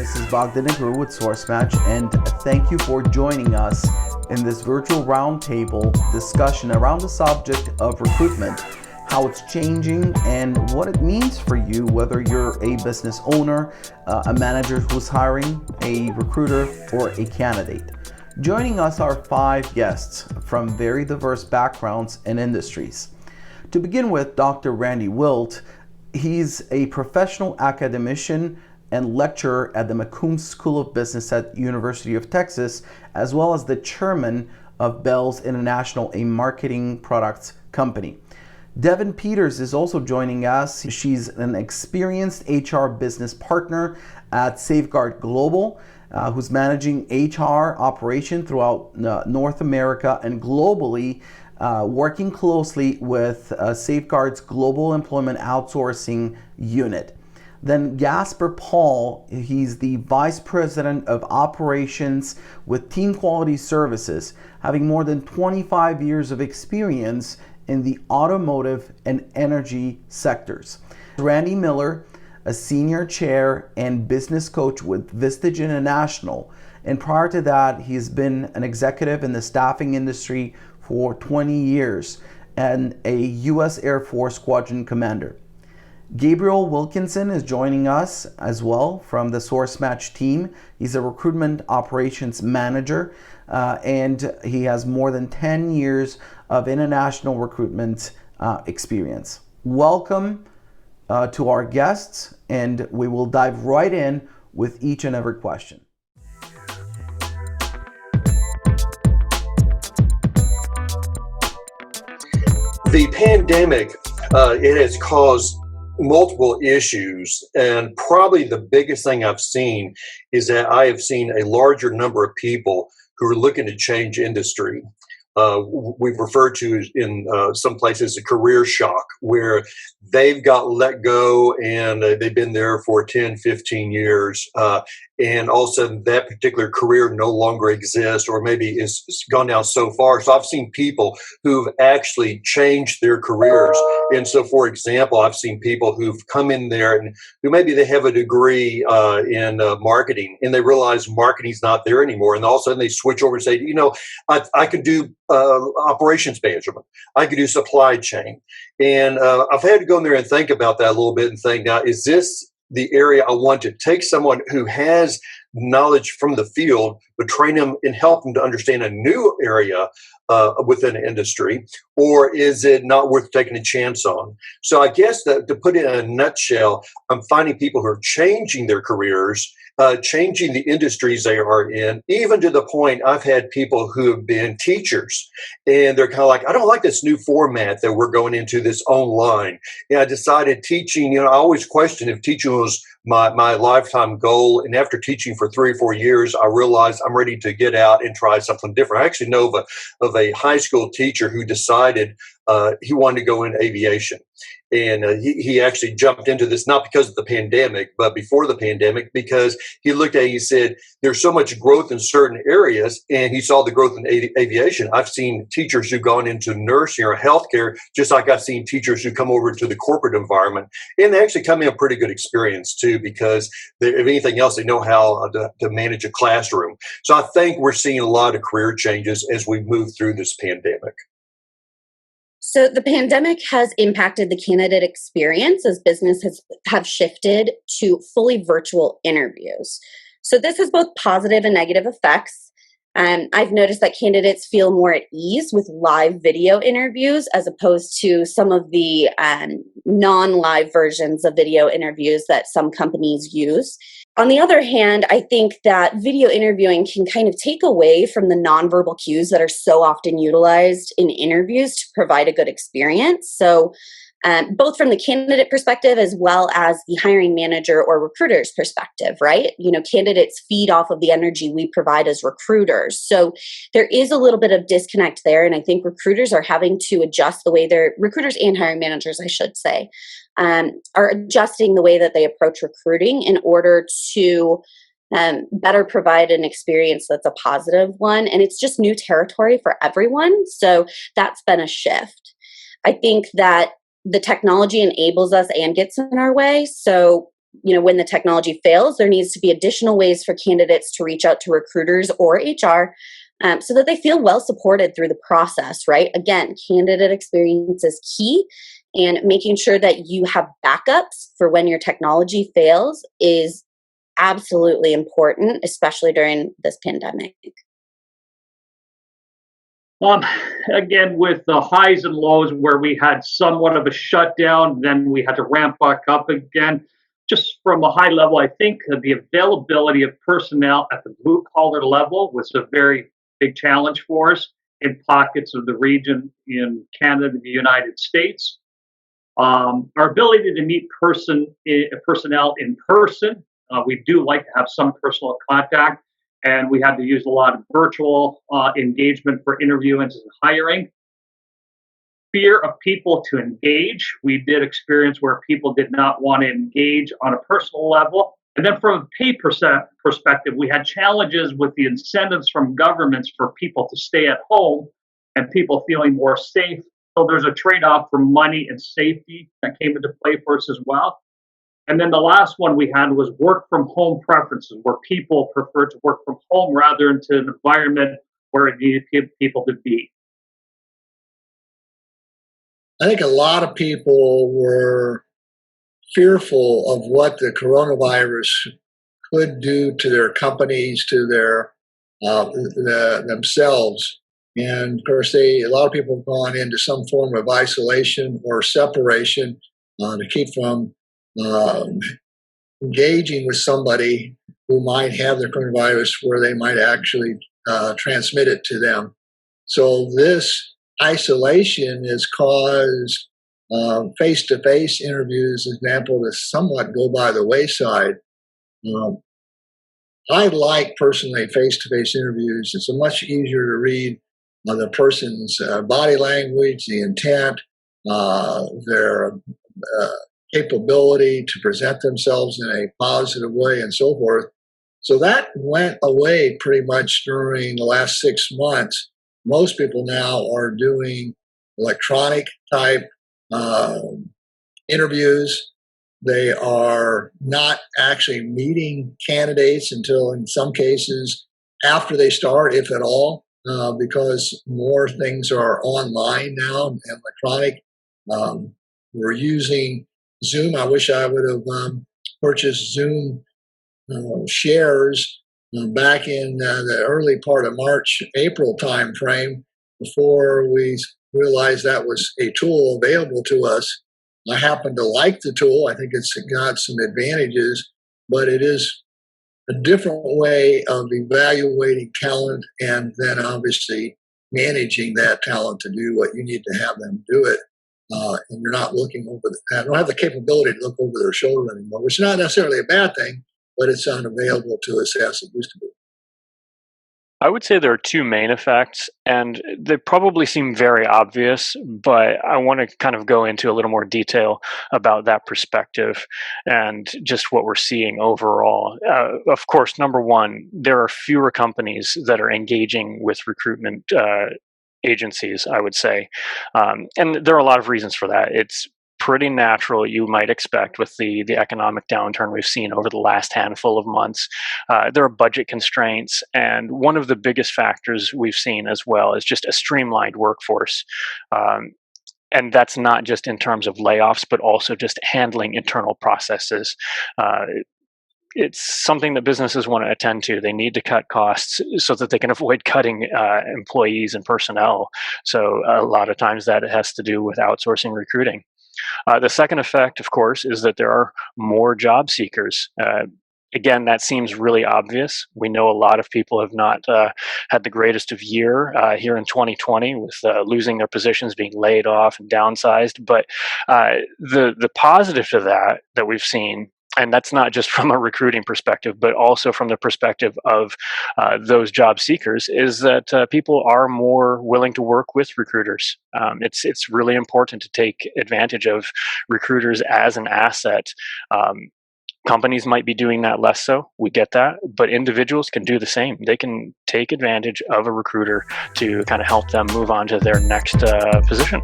This is 𝗵𝘁𝘁𝗀𝘀𝗁 with SourceMatch, and thank you for joining us in this virtual roundtable discussion around the subject of recruitment, how it's changing, and what it means for you, whether you're a business owner, a manager who's hiring, a recruiter, or a candidate. Joining us are 5 guests from very diverse backgrounds and industries. To begin with, Dr. Randy Wilt. He's a professional academician and lecturer at the McCombs School of Business at University of Texas, as well as the chairman of Bell's International, a marketing products company. Devin Peters is also joining us. She's an experienced HR business partner at Safeguard Global, who's managing HR operation throughout North America and globally, working closely with Safeguard's Global Employment Outsourcing Unit. Then Gasper Paul, he's the Vice President of Operations with Team Quality Services, having more than 25 years of experience in the automotive and energy sectors. Randy Miller, a senior chair and business coach with Vistage International, and prior to that, he's been an executive in the staffing industry for 20 years and a U.S. Air Force Squadron Commander. Gabriel Wilkinson is joining us as well from the SourceMatch team. He's a recruitment operations manager, and he has more than 10 years of international recruitment experience. Welcome to our guests, and we will dive right in with each and every question. The pandemic, it has caused multiple issues, and probably the biggest thing I've seen is that I have seen a larger number of people who are looking to change industry. We've referred to in some places a career shock, where they've got let go and they've been there for 10, 15 years. And all of a sudden that particular career no longer exists, or maybe it's gone down so far. So I've seen people who've actually changed their careers. And so, for example, I've seen people who've come in there and who maybe they have a degree in marketing, and they realize marketing's not there anymore. And all of a sudden they switch over and say, you know, I could do operations management. I could do supply chain. And I've had to go in there and think about that a little bit and think, now, is this the area I want to take someone who has knowledge from the field, but train them and help them to understand a new area within an industry, or is it not worth taking a chance on? So I guess that to put it in a nutshell, I'm finding people who are changing their careers, changing the industries they are in, even to the point I've had people who have been teachers, and they're kind of like, I don't like this new format that we're going into, this online. And I decided teaching, you know, I always questioned if teaching was my lifetime goal. And after teaching for 3 or 4 years, I realized I'm ready to get out and try something different. I actually know of a high school teacher who decided he wanted to go into aviation. And he actually jumped into this, not because of the pandemic, but before the pandemic, because he looked at it and he said, there's so much growth in certain areas, and he saw the growth in aviation. I've seen teachers who've gone into nursing or healthcare, just like I've seen teachers who come over to the corporate environment, and they actually come in a pretty good experience too, because if anything else, they know how to manage a classroom. So I think we're seeing a lot of career changes as we move through this pandemic. So the pandemic has impacted the candidate experience as businesses have shifted to fully virtual interviews. So this has both positive and negative effects. I've noticed that candidates feel more at ease with live video interviews as opposed to some of the non-live versions of video interviews that some companies use. On the other hand, I think that video interviewing can kind of take away from the nonverbal cues that are so often utilized in interviews to provide a good experience. So both from the candidate perspective as well as the hiring manager or recruiter's perspective, right? You know, candidates feed off of the energy we provide as recruiters. So there is a little bit of disconnect there. And I think recruiters are having to adjust the way recruiters and hiring managers, I should say, are adjusting the way that they approach recruiting in order to better provide an experience that's a positive one. And it's just new territory for everyone. So that's been a shift. I think that the technology enables us and gets in our way. So when the technology fails, there needs to be additional ways for candidates to reach out to recruiters or HR so that they feel well supported through the process, right? Again, candidate experience is key, and making sure that you have backups for when your technology fails is absolutely important, especially during this pandemic. Again, with the highs and lows where we had somewhat of a shutdown, then we had to ramp back up again. Just from a high level, I think the availability of personnel at the blue collar level was a very big challenge for us in pockets of the region in Canada and the United States. Our ability to meet personnel in person, we do like to have some personal contact, and we had to use a lot of virtual engagement for interviewing and hiring. Fear of people to engage. We did experience where people did not want to engage on a personal level. And then from a pay perspective, we had challenges with the incentives from governments for people to stay at home and people feeling more safe. So there's a trade-off for money and safety that came into play for us as well. And then the last one we had was work from home preferences, where people preferred to work from home rather than to an environment where it needed people to be. I think a lot of people were fearful of what the coronavirus could do to their companies, to their themselves. And of course, a lot of people have gone into some form of isolation or separation to keep from engaging with somebody who might have the coronavirus, where they might actually transmit it to them. So this isolation has caused face-to-face interviews, as an example, to somewhat go by the wayside. I like personally face-to-face interviews. It's much easier to read the person's body language, the intent, their capability to present themselves in a positive way, and so forth. So that went away pretty much during the last 6 months. Most people now are doing electronic type interviews. They are not actually meeting candidates until, in some cases, after they start, if at all, because more things are online now and electronic. We're using Zoom. I wish I would have purchased Zoom shares back in the early part of March, April timeframe, before we realized that was a tool available to us. I happen to like the tool. I think it's got some advantages, but it is a different way of evaluating talent and then obviously managing that talent to do what you need to have them do it. And you're not looking over I don't have the capability to look over their shoulder anymore, which is not necessarily a bad thing, but it's unavailable to us as it used to be. I would say there are two main effects, and they probably seem very obvious, but I want to kind of go into a little more detail about that perspective and just what we're seeing overall. Of course, number one, there are fewer companies that are engaging with recruitment agencies, I would say. And there are a lot of reasons for that. It's pretty natural, you might expect, with the economic downturn we've seen over the last handful of months. There are budget constraints, and one of the biggest factors we've seen as well is just a streamlined workforce. And that's not just in terms of layoffs, but also just handling internal processes. It's something that businesses want to attend to. They need to cut costs so that they can avoid cutting employees and personnel. So a lot of times that has to do with outsourcing recruiting. The second effect, of course, is that there are more job seekers. Again, that seems really obvious. We know a lot of people have not had the greatest of year here in 2020 with losing their positions, being laid off and downsized. But the positive to that we've seen, and that's not just from a recruiting perspective, but also from the perspective of those job seekers, is that people are more willing to work with recruiters. It's really important to take advantage of recruiters as an asset. Companies might be doing that less so, we get that, but individuals can do the same. They can take advantage of a recruiter to kind of help them move on to their next position.